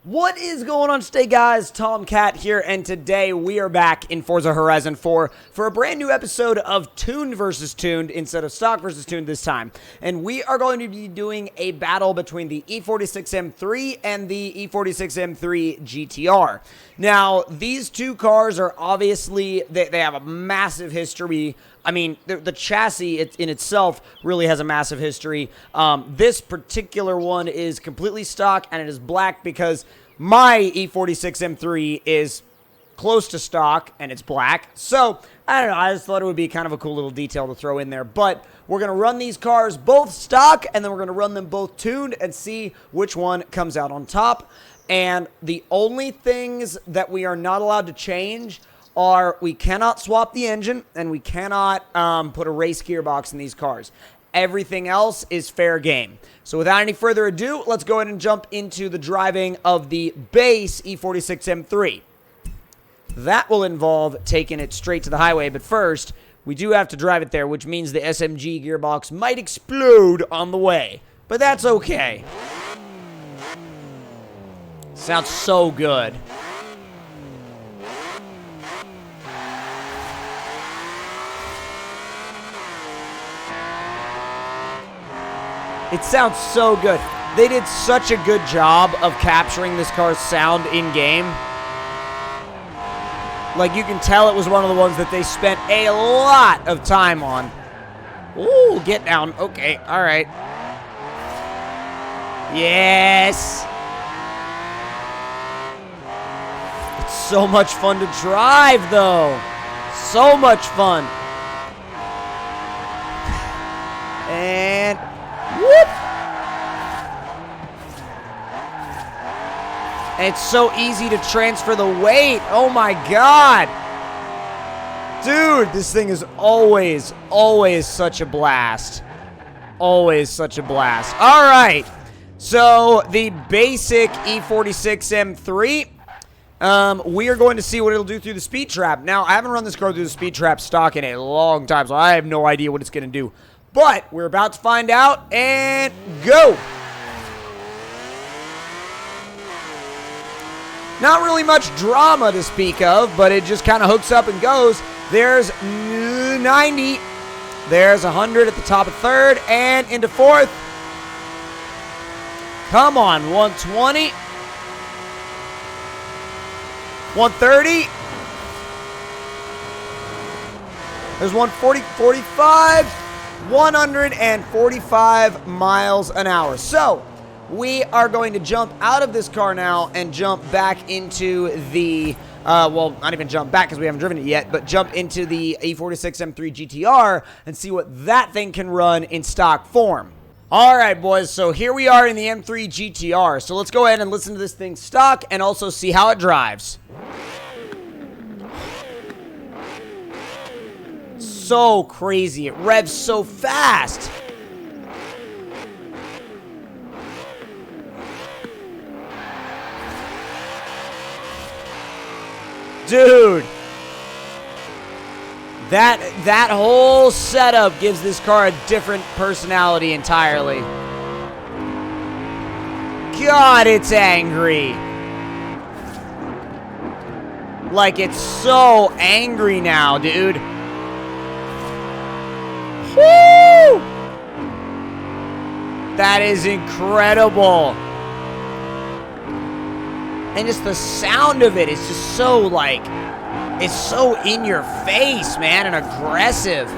What is going on today, guys? Tom Cat here, and today we are back in Forza Horizon 4 for a brand new episode of Tuned versus Tuned instead of Stock versus Tuned this time. And we are going to be doing a battle between the E46 M3 and the E46 M3 GTR. Now, these two cars are obviously, they have a massive history. I mean, the chassis in itself really has a massive history. This particular one is completely stock, and it is black because my E46 M3 is close to stock, and it's black. So, I don't know, I just thought it would be kind of a cool little detail to throw in there. But we're going to run these cars both stock, and then we're going to run them both tuned and see which one comes out on top. And the only things that we are not allowed to change are we cannot swap the engine, and we cannot put a race gearbox in these cars. Everything else is fair game. So without any further ado, let's go ahead and jump into the driving of the base E46 M3. That will involve taking it straight to the highway, but first, we do have to drive it there, which means the SMG gearbox might explode on the way. But that's okay. Sounds so good. It sounds so good. They did such a good job of capturing this car's sound in-game. Like, you can tell it was one of the ones that they spent a lot of time on. Ooh, get down. Okay, all right. Yes. It's so much fun to drive, though. So much fun. And whoop! And it's so easy to transfer the weight. Oh my god. Dude, this thing is always such a blast. Always such a blast. Alright. So, the basic E46 M3. We are going to see what it'll do through the speed trap. Now, I haven't run this car through the speed trap stock in a long time, so I have no idea what it's going to do. But we're about to find out, and go! Not really much drama to speak of, but it just kind of hooks up and goes. There's 90. There's 100 at the top of third, and into fourth. Come on, 120. 130. There's 140, 45. 145 miles an hour. So, we are going to jump out of this car now and jump back into the, well, not even jump back because we haven't driven it yet, but jump into the E46 M3 GTR and see what that thing can run in stock form. Alright, boys, so here we are in the M3 GTR. So let's go ahead and listen to this thing stock and also see how it drives. So crazy. It revs so fast. Dude. That whole setup gives this car a different personality entirely. God, it's angry. Like, it's so angry now, dude. Woo! That is incredible. And just the sound of it is just so, like, it's so in your face, man, and aggressive.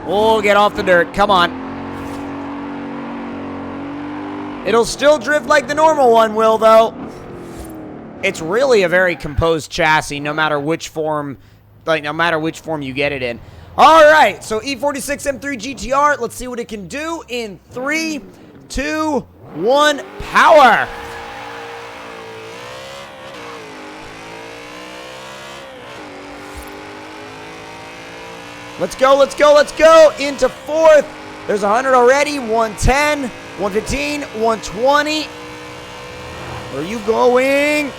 Oh, get off the dirt. Come on. It'll still drift like the normal one will, though. It's really a very composed chassis, no matter which form... Like, no matter which form you get it in. Alright, so E46 M3 GTR, let's see what it can do in 3, 2, 1, power! Let's go, let's go, let's go! Into fourth. There's 100 already, 110, 115, 120. Where are you going?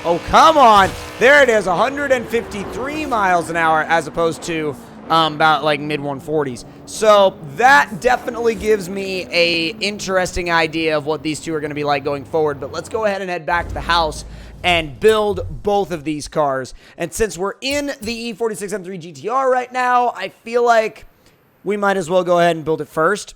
Oh, come on. There it is, 153 miles an hour as opposed to about like mid 140s. So that definitely gives me a interesting idea of what these two are going to be like going forward. But let's go ahead and head back to the house and build both of these cars. And since we're in the E46 M3 GTR right now, I feel like we might as well go ahead and build it first.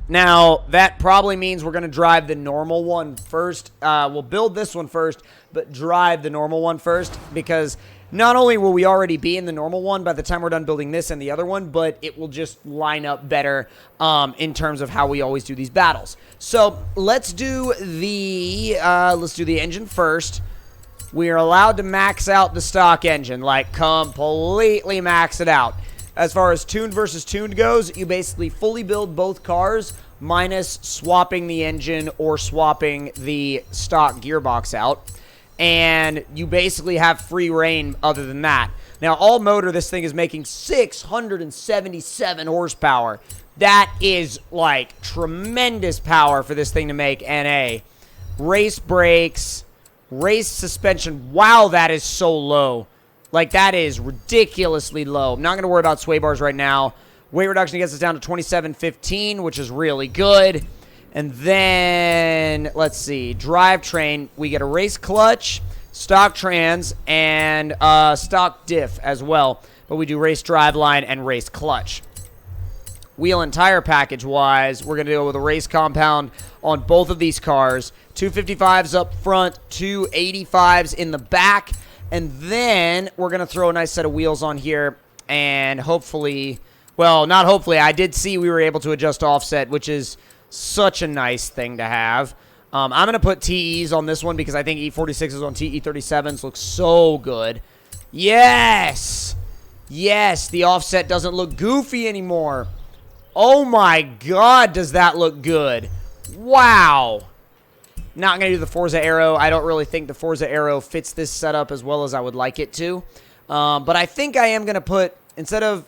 Now, that probably means we're going to drive the normal one first. We'll build this one first, but drive the normal one first, because not only will we already be in the normal one by the time we're done building this and the other one, but it will just line up better in terms of how we always do these battles. So let's do the engine first. We are allowed to max out the stock engine, like completely max it out. As far as tuned versus tuned goes, you basically fully build both cars minus swapping the engine or swapping the stock gearbox out. And you basically have free reign other than that. Now, all motor, this thing is making 677 horsepower. That is, like, tremendous power for this thing to make NA. Race brakes, race suspension. Wow, that is so low. Like, that is ridiculously low. I'm not going to worry about sway bars right now. Weight reduction gets us down to 27.15, which is really good. And then, let's see, drivetrain. We get a race clutch, stock trans, and stock diff as well. But we do race driveline and race clutch. Wheel and tire package-wise, we're going to go with a race compound on both of these cars. 255s up front, 285s in the back. And then we're going to throw a nice set of wheels on here, and hopefully, well, not hopefully, I did see we were able to adjust offset, which is such a nice thing to have. I'm going to put TEs on this one because I think E46s on TE37s look so good. Yes! Yes, the offset doesn't look goofy anymore. Oh my god, does that look good. Wow. Not going to do the Forza Aero. I don't really think the Forza Aero fits this setup as well as I would like it to. But I think I am going to put, instead of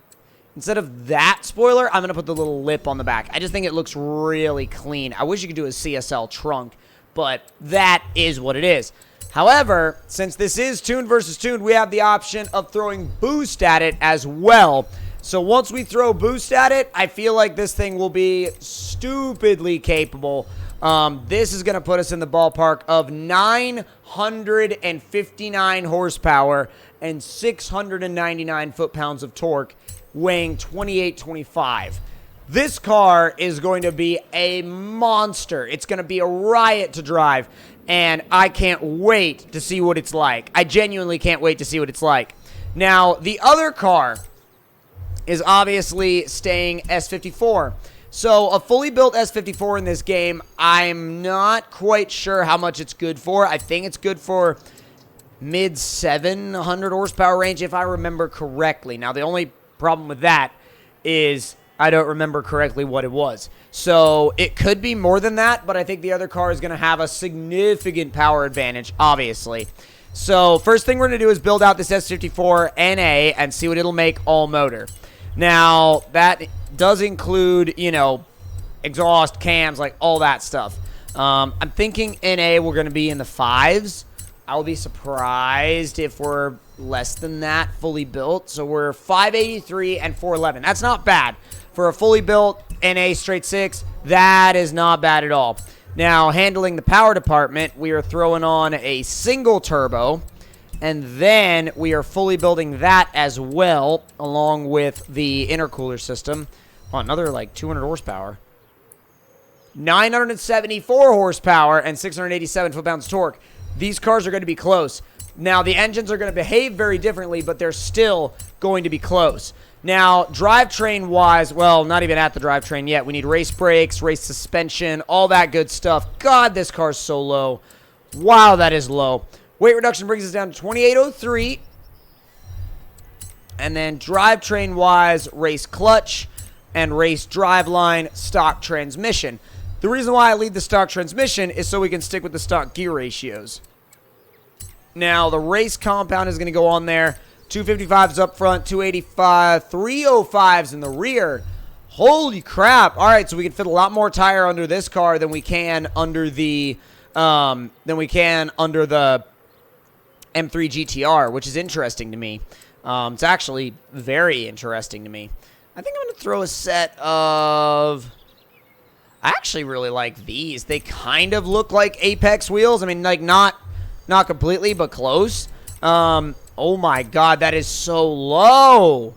that spoiler, I'm going to put the little lip on the back. I just think it looks really clean. I wish you could do a CSL trunk, but that is what it is. However, since this is tuned versus tuned, we have the option of throwing boost at it as well. So once we throw boost at it, I feel like this thing will be stupidly capable. This is going to put us in the ballpark of 959 horsepower and 699 foot-pounds of torque, weighing 2825. This car is going to be a monster. It's going to be a riot to drive, and I can't wait to see what it's like. I genuinely can't wait to see what it's like. Now, the other car is obviously staying S54. So, a fully built S54 in this game, I'm not quite sure how much it's good for. I think it's good for mid 700 horsepower range, if I remember correctly. Now, the only problem with that is I don't remember correctly what it was. So, it could be more than that, but I think the other car is going to have a significant power advantage, obviously. So, first thing we're going to do is build out this S54 NA and see what it'll make all motor. Now, that does include, you know, exhaust, cams, like all that stuff. I'm thinking NA we're going to be in the 5s. I'll be surprised if we're less than that fully built. So we're 583 and 411. That's not bad. For a fully built NA straight 6, that is not bad at all. Now, handling the power department, we are throwing on a single turbo. And then we are fully building that as well, along with the intercooler system. Oh, another like 200 horsepower. 974 horsepower and 687 foot-pounds torque. These cars are going to be close. Now, the engines are going to behave very differently, but they're still going to be close. Now, drivetrain-wise, well, not even at the drivetrain yet. We need race brakes, race suspension, all that good stuff. God, this car's so low. Wow, that is low. Weight reduction brings us down to 2803. And then drivetrain-wise, race clutch and race driveline, stock transmission. The reason why I leave the stock transmission is so we can stick with the stock gear ratios. Now, the race compound is going to go on there. 255s up front, 285, 305s in the rear. Holy crap. All right, so we can fit a lot more tire under this car than we can under the M3 GTR, which is interesting to me. It's actually very interesting to me. I think I'm going to throw a set of... I actually really like these. They kind of look like Apex wheels. I mean, like, not completely, but close. Oh my god, that is so low.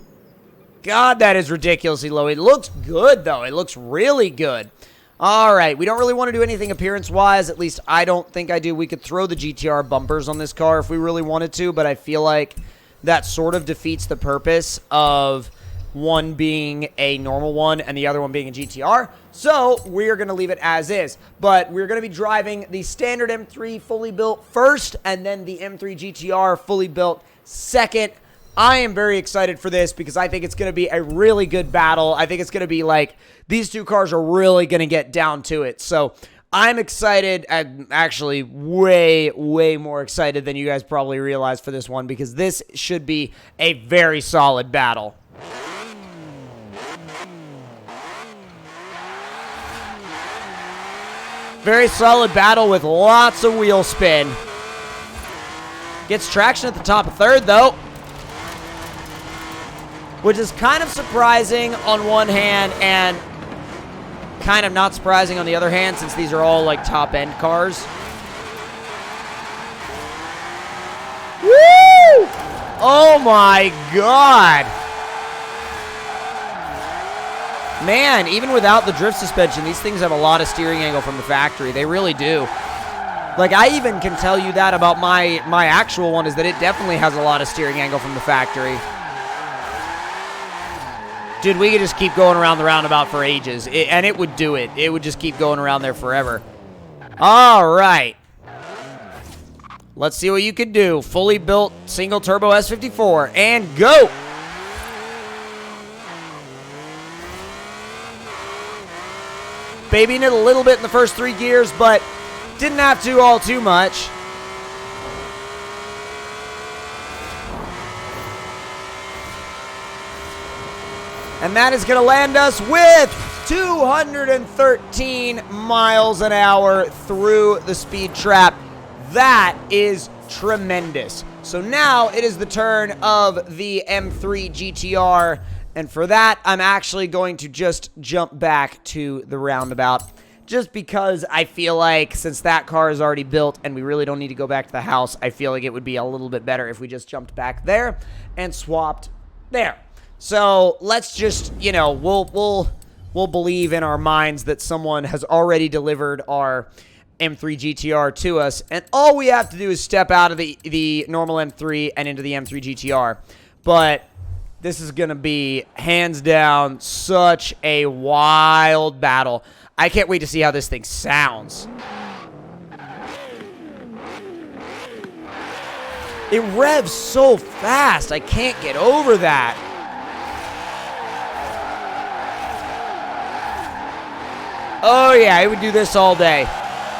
God, that is ridiculously low. It looks good, though. It looks really good. All right, we don't really want to do anything appearance-wise. At least I don't think I do. We could throw the GTR bumpers on this car if we really wanted to, but I feel like that sort of defeats the purpose of one being a normal one and the other one being a GTR. So we're going to leave it as is. But we're going to be driving the standard M3 fully built first and then the M3 GTR fully built second. I am very excited for this because I think it's going to be a really good battle. I think it's going to be like these two cars are really going to get down to it. So I'm excited, and actually way, way more excited than you guys probably realize for this one because this should be a very solid battle. Very solid battle with lots of wheel spin. Gets traction at the top of third, though. Which is kind of surprising on one hand and kind of not surprising on the other hand since these are all like top-end cars. Woo! Oh my god! Man, even without the drift suspension, these things have a lot of steering angle from the factory. They really do. Like, I even can tell you that about my actual one, is that it definitely has a lot of steering angle from the factory. Dude, we could just keep going around the roundabout for ages, and it would do it. It would just keep going around there forever. All right. Let's see what you can do. Fully built single turbo S54, and go! Babying it a little bit in the first 3 gears, but didn't have to all too much. And that is going to land us with 213 miles an hour through the speed trap. That is tremendous. So now it is the turn of the M3 GTR. And for that, I'm actually going to just jump back to the roundabout. Just because I feel like since that car is already built and we really don't need to go back to the house, I feel like it would be a little bit better if we just jumped back there and swapped there. So let's just, you know, we'll believe in our minds that someone has already delivered our M3 GTR to us. And all we have to do is step out of the normal M3 and into the M3 GTR. But this is going to be, hands down, such a wild battle. I can't wait to see how this thing sounds. It revs so fast. I can't get over that. Oh, yeah, I would do this all day.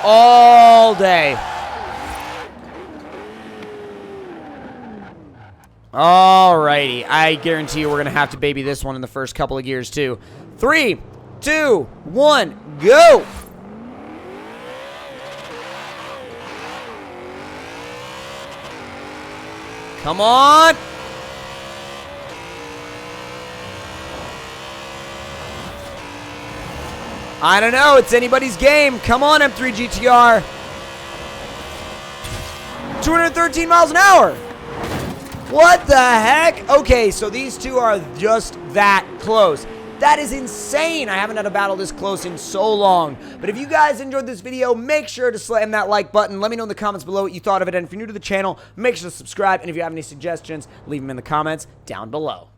All day. Alrighty, I guarantee you we're going to have to baby this one in the first couple of gears, too. 3, 2, 1, go! Come on! I don't know, it's anybody's game. Come on, M3 GTR. 213 miles an hour. What the heck? Okay, so these two are just that close. That is insane. I haven't had a battle this close in so long. But if you guys enjoyed this video, make sure to slam that like button. Let me know in the comments below what you thought of it. And if you're new to the channel, make sure to subscribe. And if you have any suggestions, leave them in the comments down below.